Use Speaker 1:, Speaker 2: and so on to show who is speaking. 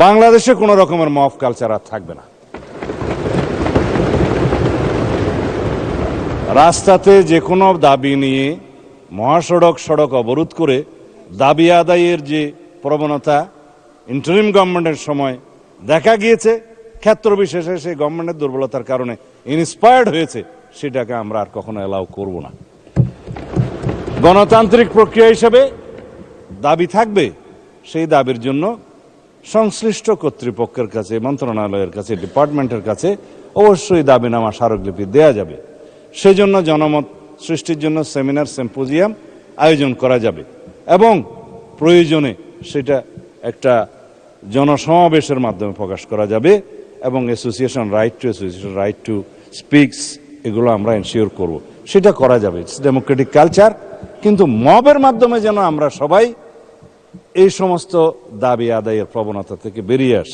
Speaker 1: বাংলাদেশে কোনো রকমের মফ কালচার আর থাকবে না। রাস্তাতে যে কোনো দাবি নিয়ে সড়ক অবরোধ করে দাবি আদায়ের যে প্রবণতা ইন্টারিম গভর্নমেন্টের সময় দেখা গিয়েছে, ক্ষেত্র বিশেষে সেই গভর্নমেন্টের দুর্বলতার কারণে ইন্সপায়ার্ড হয়েছে, সেটাকে আমরা আর কখনো অ্যালাউ করব না। গণতান্ত্রিক প্রক্রিয়া হিসেবে দাবি থাকবে, সেই দাবির জন্য সংশ্লিষ্ট কর্তৃপক্ষের কাছে, মন্ত্রণালয়ের কাছে, ডিপার্টমেন্টের কাছে অবশ্যই দাবিনামা স্মারকলিপি দেয়া যাবে। সেজন্য জনমত সৃষ্টির জন্য সেমিনার, সিম্পোজিয়াম আয়োজন করা যাবে এবং প্রয়োজনে সেটা একটা জনসমাবেশের মাধ্যমে প্রকাশ করা যাবে এবং অ্যাসোসিয়েশন রাইট টু স্পিকস, এগুলো আমরা এনশিওর করব, সেটা করা যাবে। It's Democratic culture. কিন্তু মবের মাধ্যমে যেন আমরা সবাই এই সমস্ত দাবি আদায়ের প্রবণতা থেকে বেরিয়ে আসি।